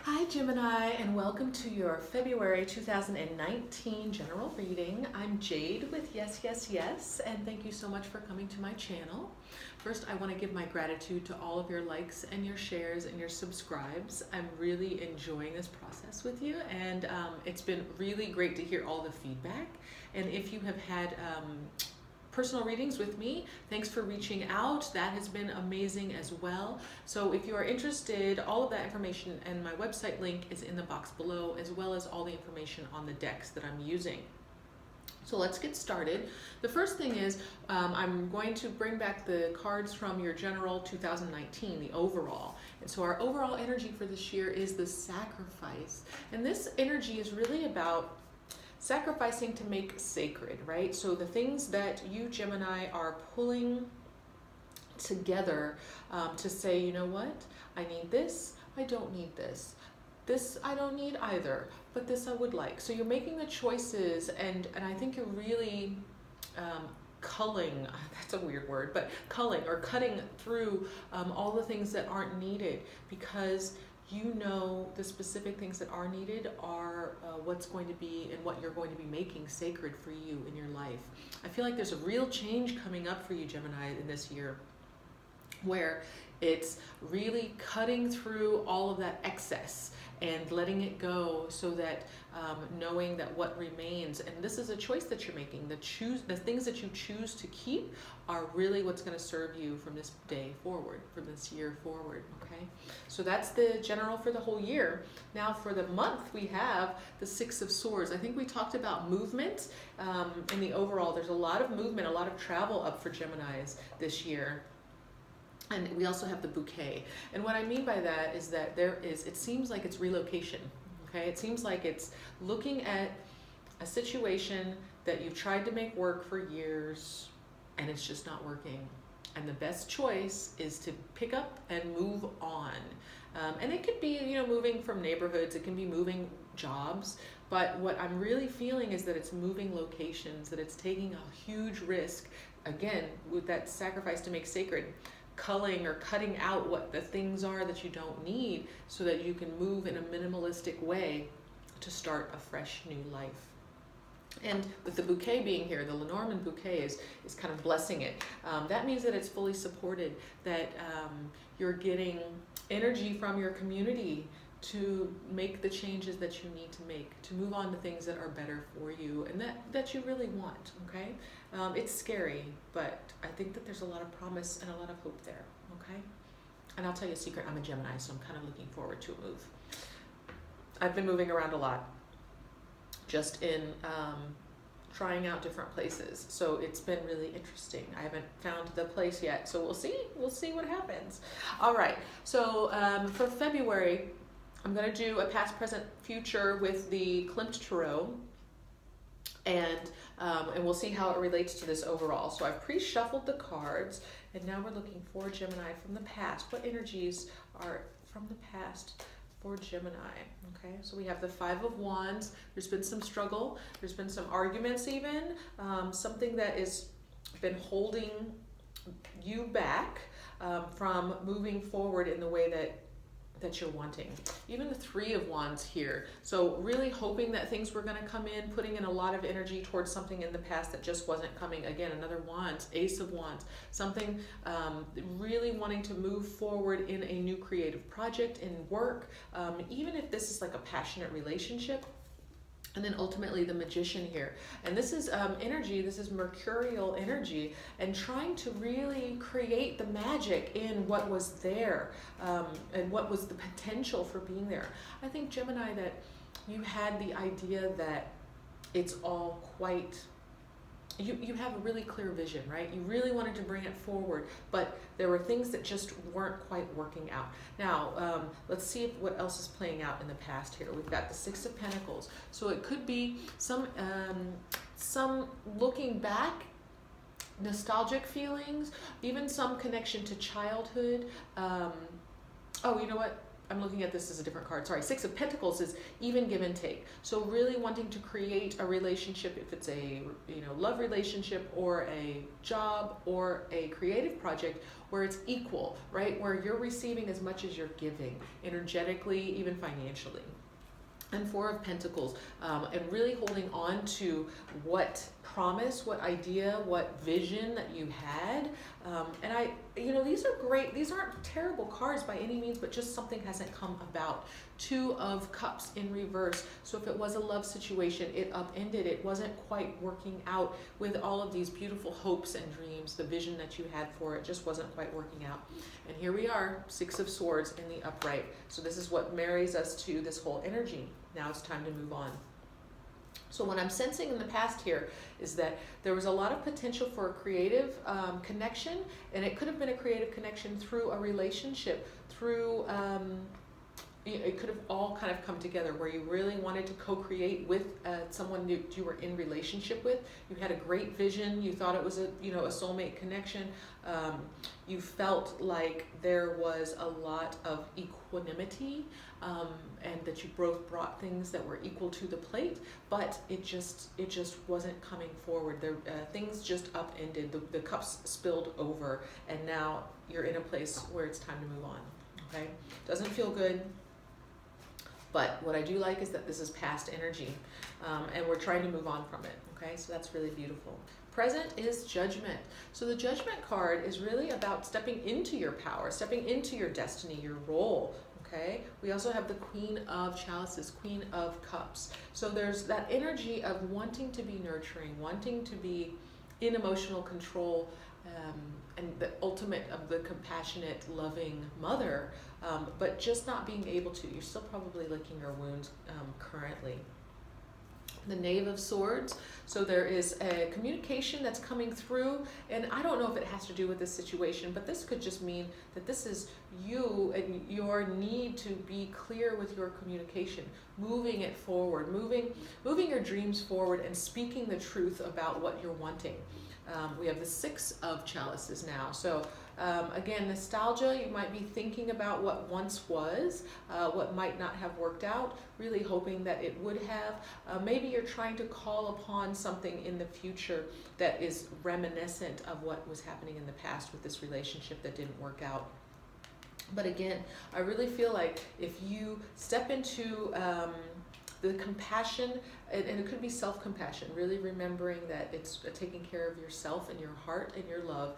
Hi Gemini, and welcome to your February 2019 general reading. I'm Jade with yesYesYes, and thank you so much for coming to my channel. First, I want to give my gratitude to all of your likes and your shares and your subscribes. I'm really enjoying this process with you, and it's been really great to hear all the feedback. And if you have had personal readings with me, thanks for reaching out. That has been amazing as well. So if you are interested, all of that information and my website link is in the box below, as well as all the information on the decks that I'm using. So let's get started. The first thing is I'm going to bring back the cards from your general 2019, the overall. And so our overall energy for this year is the sacrifice. And this energy is really about sacrificing to make sacred, right? So the things that you, Gemini, are pulling together to say, you know what? I need this, I don't need this. This I don't need either, but this I would like. So you're making the choices, and I think you're really culling, that's a weird word, but culling or cutting through all the things that aren't needed, because you know the specific things that are needed are what's going to be and what you're going to be making sacred for you in your life. I feel like there's a real change coming up for you, Gemini, in this year, where it's really cutting through all of that excess and letting it go, so that knowing that what remains, and this is a choice that you're making, the things that you choose to keep are really what's going to serve you from this day forward, from this year forward, okay? So that's the general for the whole year. Now for the month, we have the Six of Swords. I think we talked about movement in the overall. There's a lot of movement, a lot of travel up for Geminis this year. And we also have the bouquet. And what I mean by that is that it seems like it's relocation, okay? It seems like it's looking at a situation that you've tried to make work for years and it's just not working. And the best choice is to pick up and move on. And it could be, moving from neighborhoods, it can be moving jobs, but what I'm really feeling is that it's moving locations, that it's taking a huge risk, again, with that sacrifice to make sacred, culling or cutting out what the things are that you don't need, so that you can move in a minimalistic way to start a fresh new life. And with the bouquet being here, the Lenormand bouquet is kind of blessing it. That means that it's fully supported, that you're getting energy from your community to make the changes that you need to make, to move on to things that are better for you and that you really want, okay? It's scary, but I think that there's a lot of promise and a lot of hope there, okay? And I'll tell you a secret, I'm a Gemini, so I'm kind of looking forward to a move. I've been moving around a lot, just in trying out different places. So it's been really interesting. I haven't found the place yet, so we'll see what happens. All right, so for February, I'm going to do a past, present, future with the Klimt Tarot, and we'll see how it relates to this overall. So I've pre-shuffled the cards, and now we're looking for Gemini from the past. What energies are from the past for Gemini? Okay, so we have the Five of Wands. There's been some struggle. There's been some arguments even. Something that has been holding you back from moving forward in the way that you're wanting. Even the Three of Wands here. So really hoping that things were going to come in, putting in a lot of energy towards something in the past that just wasn't coming. Again, another Wands, Ace of Wands. Something really wanting to move forward in a new creative project, in work, even if this is like a passionate relationship. And then ultimately the Magician here. And this is energy, this is mercurial energy, and trying to really create the magic in what was there, and what was the potential for being there. I think, Gemini, that you had the idea that it's all quite, you have a really clear vision, right? You really wanted to bring it forward, but there were things that just weren't quite working out. Now, let's see what else is playing out in the past here. We've got the Six of Pentacles. So it could be some looking back, nostalgic feelings, even some connection to childhood. Oh, you know what? I'm looking at this as a different card. Sorry, Six of Pentacles is even give and take. So really wanting to create a relationship, if it's a love relationship or a job or a creative project, where it's equal, right? Where you're receiving as much as you're giving, energetically, even financially. And Four of Pentacles, and really holding on to what promise, what idea, what vision that you had. And these are great. These aren't terrible cards by any means, but just something hasn't come about. Two of Cups in reverse. So if it was a love situation, it upended. It wasn't quite working out with all of these beautiful hopes and dreams. The vision that you had for it just wasn't quite working out. And here we are, Six of Swords in the upright. So this is what marries us to this whole energy. Now it's time to move on. So what I'm sensing in the past here is that there was a lot of potential for a creative connection, and it could have been a creative connection through a relationship, through it could have all kind of come together where you really wanted to co-create with someone you were in relationship with. You had a great vision. You thought it was a soulmate connection. You felt like there was a lot of equanimity, and that you both brought things that were equal to the plate, but it just wasn't coming forward. Things just upended. The cups spilled over, and now you're in a place where it's time to move on. Okay, doesn't feel good. But what I do like is that this is past energy, and we're trying to move on from it, okay? So that's really beautiful. Present is Judgment. So the Judgment card is really about stepping into your power, stepping into your destiny, your role, okay? We also have the Queen of Chalices, Queen of Cups. So there's that energy of wanting to be nurturing, wanting to be in emotional control, and the ultimate of the compassionate, loving mother, but just not being able to. You're still probably licking your wounds currently. The Knave of Swords. So there is a communication that's coming through, and I don't know if it has to do with this situation, but this could just mean that this is you and your need to be clear with your communication, moving it forward, moving your dreams forward, and speaking the truth about what you're wanting. We have the Six of Chalices now. So again, nostalgia, you might be thinking about what once was, what might not have worked out, really hoping that it would have. Maybe you're trying to call upon something in the future that is reminiscent of what was happening in the past with this relationship that didn't work out. But again, I really feel like if you step into the compassion, and it could be self-compassion, really remembering that it's taking care of yourself and your heart and your love,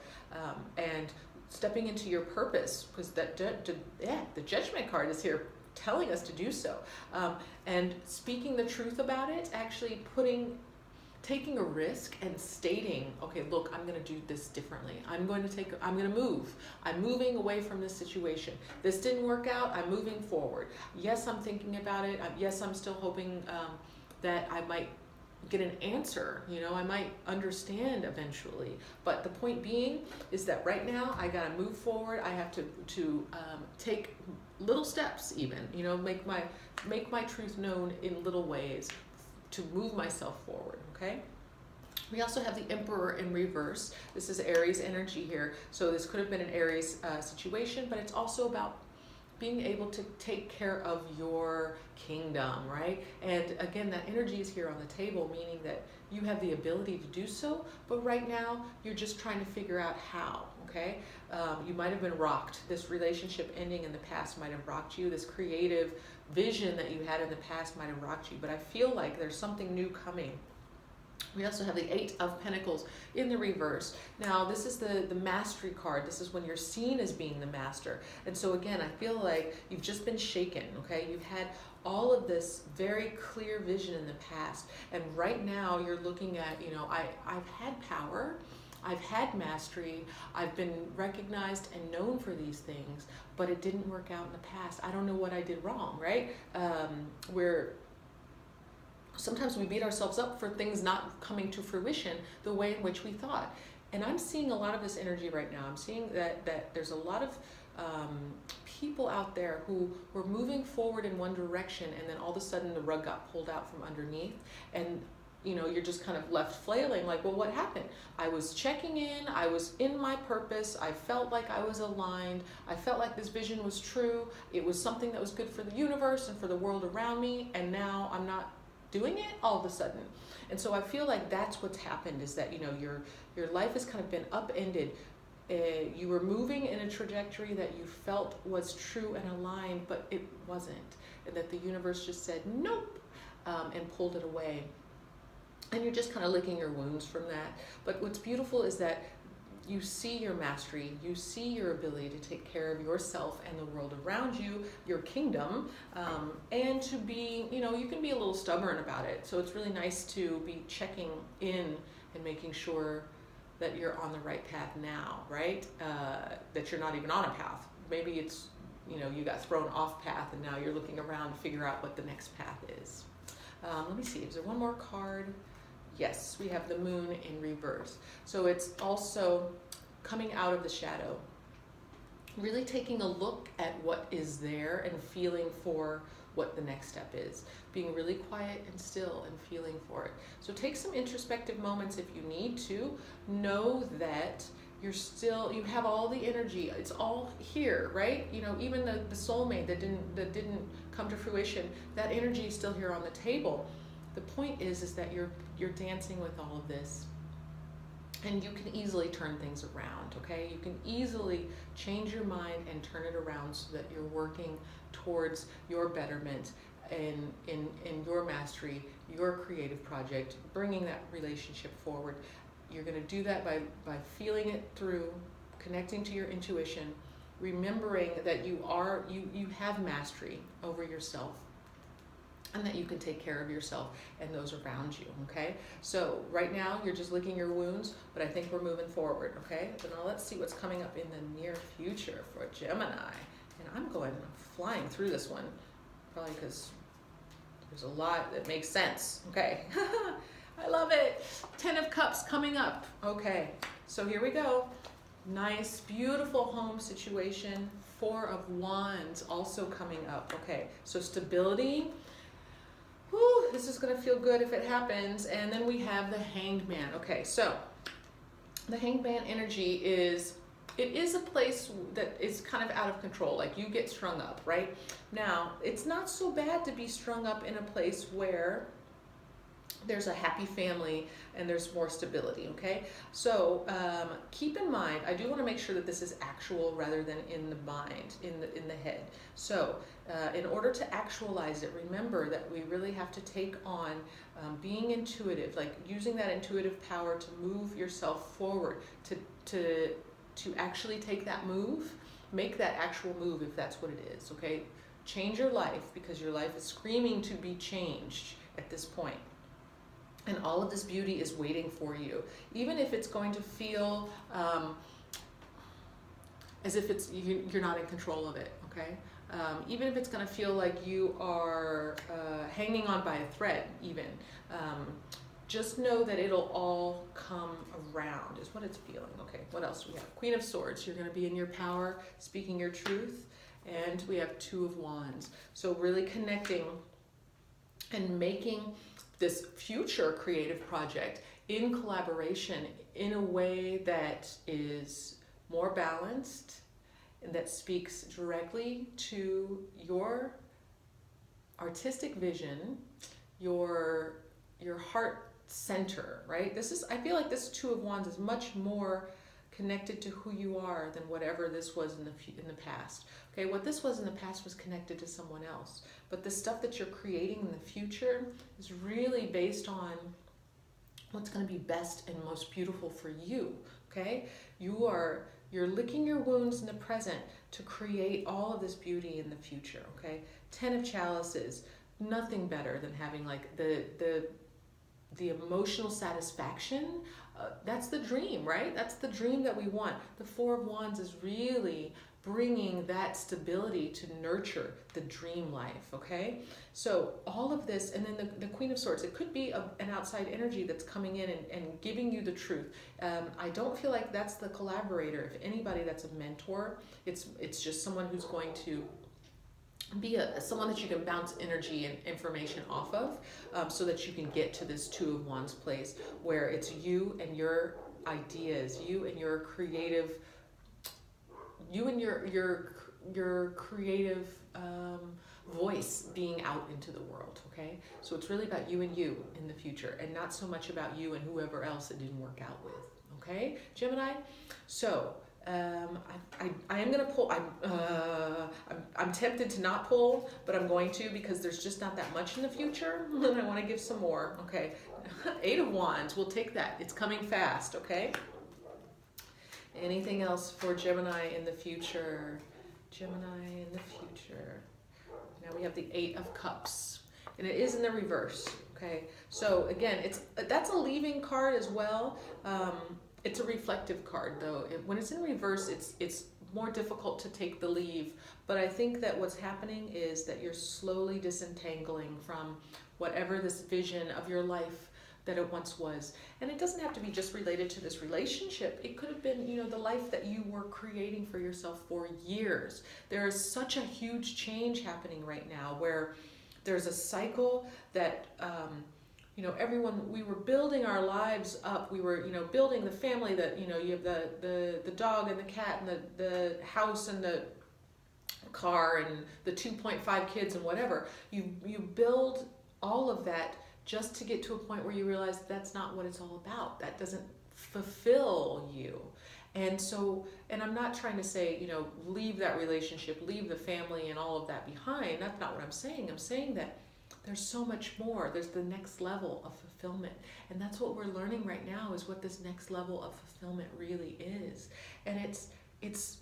and stepping into your purpose, because the Judgment card is here telling us to do so, and speaking the truth about it, actually taking a risk and stating, okay, look, I'm going to do this differently. I'm going to move. I'm moving away from this situation. This didn't work out. I'm moving forward. Yes, I'm thinking about it. Yes, I'm still hoping that I might get an answer. I might understand eventually. But the point being is that right now I got to move forward. I have to take little steps, even. Make my truth known in little ways, to move myself forward, okay? We also have the Emperor in reverse. This is Aries energy here. So this could have been an Aries situation, but it's also about being able to take care of your kingdom, right? And again, that energy is here on the table, meaning that you have the ability to do so, but right now you're just trying to figure out how, okay? You might have been rocked. This relationship ending in the past might have rocked you. This creative vision that you had in the past might have rocked you, but I feel like there's something new coming. We also have the Eight of Pentacles in the reverse. Now, this is the mastery card. This is when you're seen as being the master. And so again, I feel like you've just been shaken, okay? You've had all of this very clear vision in the past. And right now you're looking at, I've had power. I've had mastery. I've been recognized and known for these things, but it didn't work out in the past. I don't know what I did wrong, right? Sometimes we beat ourselves up for things not coming to fruition the way in which we thought. And I'm seeing a lot of this energy right now. I'm seeing that there's a lot of people out there who were moving forward in one direction, and then all of a sudden the rug got pulled out from underneath. And you're just kind of left flailing like, well, what happened? I was checking in, I was in my purpose, I felt like I was aligned, I felt like this vision was true, it was something that was good for the universe and for the world around me, and now I'm not doing it all of a sudden. And so I feel like that's what's happened, is that your life has kind of been upended. You were moving in a trajectory that you felt was true and aligned, but it wasn't, and that the universe just said nope, and pulled it away. And you're just kind of licking your wounds from that. But what's beautiful is that you see your mastery, you see your ability to take care of yourself and the world around you, your kingdom, and to be, you can be a little stubborn about it. So it's really nice to be checking in and making sure that you're on the right path now, right? That you're not even on a path. Maybe it's, you got thrown off path and now you're looking around to figure out what the next path is. Let me see, is there one more card? Yes, we have the moon in reverse. So it's also coming out of the shadow, really taking a look at what is there and feeling for what the next step is, being really quiet and still and feeling for it. So take some introspective moments if you need to. Know that you have all the energy, it's all here, right? Even the soulmate that didn't come to fruition, that energy is still here on the table. The point is that you're dancing with all of this, and you can easily turn things around, okay? You can easily change your mind and turn it around so that you're working towards your betterment and in your mastery, your creative project, bringing that relationship forward. You're going to do that by feeling it through, connecting to your intuition, remembering that you have mastery over yourself, and that you can take care of yourself and those around you, okay? So right now, you're just licking your wounds, but I think we're moving forward, okay? So now let's see what's coming up in the near future for Gemini. And I'm flying through this one, probably because there's a lot that makes sense, okay? I love it. 10 of Cups coming up. Okay, so here we go. Nice, beautiful home situation. 4 of Wands also coming up. Okay, so stability. Whew, this is going to feel good if it happens. And then we have the Hanged Man. Okay, so the Hanged Man energy is a place that is kind of out of control. Like, you get strung up, right? Now, it's not so bad to be strung up in a place where there's a happy family and there's more stability, okay? So keep in mind, I do want to make sure that this is actual rather than in the mind, in the head. So in order to actualize it, remember that we really have to take on being intuitive, like using that intuitive power to move yourself forward, to actually take that move, make that actual move if that's what it is, okay? Change your life, because your life is screaming to be changed at this point. And all of this beauty is waiting for you, even if it's going to feel as if you're not in control of it, okay? Even if it's going to feel like you are hanging on by a thread, even. Just know that it'll all come around, is what it's feeling. Okay, what else do we have? Queen of Swords, you're going to be in your power, speaking your truth. And we have 2 of Wands. So really connecting and making this future creative project in collaboration in a way that is more balanced and that speaks directly to your artistic vision, your heart center, right? I feel like this 2 of Wands is much more connected to who you are than whatever this was in the past. Okay, what this was in the past was connected to someone else. But the stuff that you're creating in the future is really based on what's going to be best and most beautiful for you, okay? You're licking your wounds in the present to create all of this beauty in the future, okay? 10 of Chalices, nothing better than having like the emotional satisfaction. That's the dream, right? That's the dream that we want. The 4 of Wands is really bringing that stability to nurture the dream life, okay? So all of this, and then the Queen of Swords, it could be an outside energy that's coming in and giving you the truth. I don't feel like that's the collaborator. If anybody, that's a mentor. It's just someone who's going to be someone that you can bounce energy and information off of, so that you can get to this Two of Wands place where it's you and your ideas, you and your creative, you and your creative voice being out into the world, okay? So it's really about you and you in the future, and not so much about you and whoever else it didn't work out with, okay, Gemini? So I am gonna pull. I'm tempted to not pull, but I'm going to, because there's just not that much in the future, and I want to give some more. Okay, Eight of Wands. We'll take that. It's coming fast. Okay. Anything else for Gemini in the future? Gemini in the future. Now we have the Eight of Cups, and it is in the reverse. Okay. So again, that's a leaving card as well. It's a reflective card, though. When it's in reverse, it's more difficult to take the leave. But I think that what's happening is that you're slowly disentangling from whatever this vision of your life that it once was. And it doesn't have to be just related to this relationship. It could have been, the life that you were creating for yourself for years. There is such a huge change happening right now where there's a cycle that... everyone, we were building our lives up. We were, building the family that, you have the dog and the cat and the house and the car and the 2.5 kids and whatever. You build all of that just to get to a point where you realize that's not what it's all about. That doesn't fulfill you. And so, and I'm not trying to say, leave that relationship, leave the family and all of that behind. That's not what I'm saying. I'm saying that there's so much more. There's the next level of fulfillment. And that's what we're learning right now, is what this next level of fulfillment really is. And it's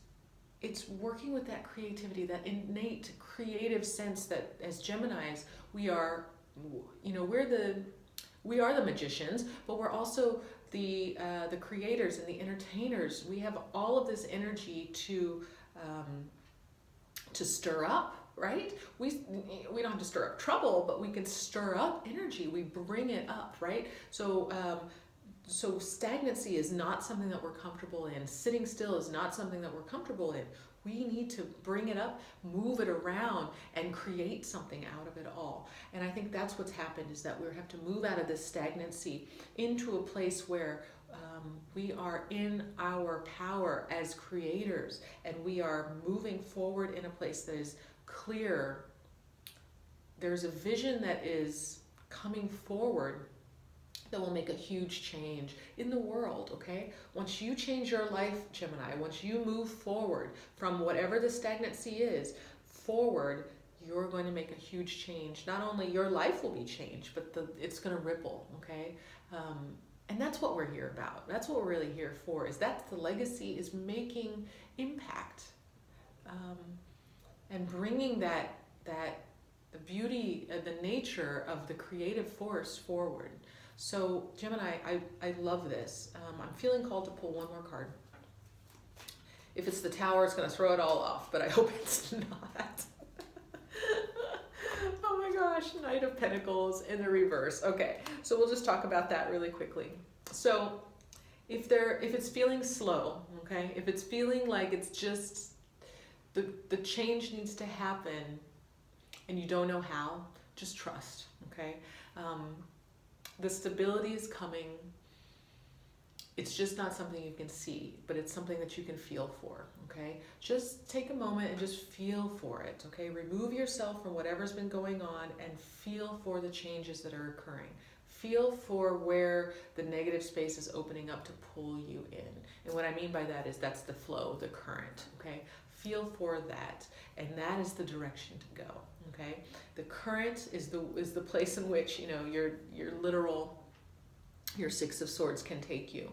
working with that creativity, that innate creative sense that as Geminis, we are, we are the magicians, but we're also the creators and the entertainers. We have all of this energy to stir up. Right? We don't have to stir up trouble, but we can stir up energy. We bring it up, right? So so stagnancy is not something that we're comfortable in. Sitting still is not something that we're comfortable in. We need to bring it up, move it around, and create something out of it all. And I think that's what's happened, is that we have to move out of this stagnancy into a place where we are in our power as creators, and we are moving forward in a place that is clear. There's a vision that is coming forward that will make a huge change in the world, okay? Once you change your life, Gemini, once you move forward from whatever the stagnancy is, forward, you're going to make a huge change. Not only your life will be changed, but it's going to ripple, okay? And that's what we're here about. That's what we're really here for, is that the legacy is making impact. And bringing the beauty, the nature of the creative force forward. So Gemini, I love this. I'm feeling called to pull one more card. If it's the Tower, it's going to throw it all off, but I hope it's not. Oh my gosh, Knight of Pentacles in the reverse. Okay, so we'll just talk about that really quickly. So if it's feeling slow, okay, if it's feeling like it's just the change needs to happen and you don't know how, just trust, okay? The stability is coming. It's just not something you can see, but it's something that you can feel for, okay? Just take a moment and just feel for it, okay? Remove yourself from whatever's been going on and feel for the changes that are occurring. Feel for where the negative space is opening up to pull you in. And what I mean by that is that's the flow, the current, okay? Feel for that, and that is the direction to go, okay? The current is the place in which, your Six of Swords can take you.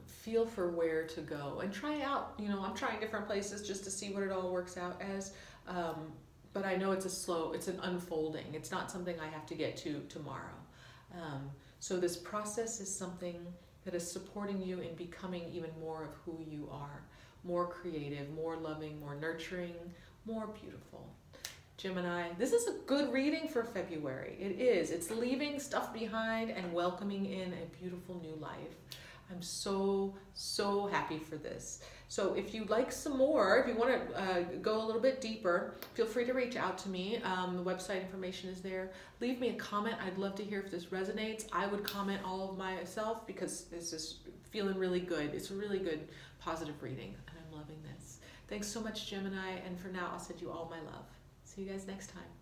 Feel for where to go and try out, I'm trying different places just to see what it all works out as, but I know it's an unfolding. It's not something I have to get to tomorrow. So this process is something that is supporting you in becoming even more of who you are, more creative, more loving, more nurturing, more beautiful. Gemini, this is a good reading for February. It is. It's leaving stuff behind and welcoming in a beautiful new life. I'm so, so happy happy for this. So if you'd like some more, if you want to go a little bit deeper, feel free to reach out to me. The website information is there. Leave me a comment. I'd love to hear if this resonates. I would comment all of myself because this is feeling really good. It's a really good positive reading, and I'm loving this. Thanks so much, Gemini, and for now, I'll send you all my love. See you guys next time.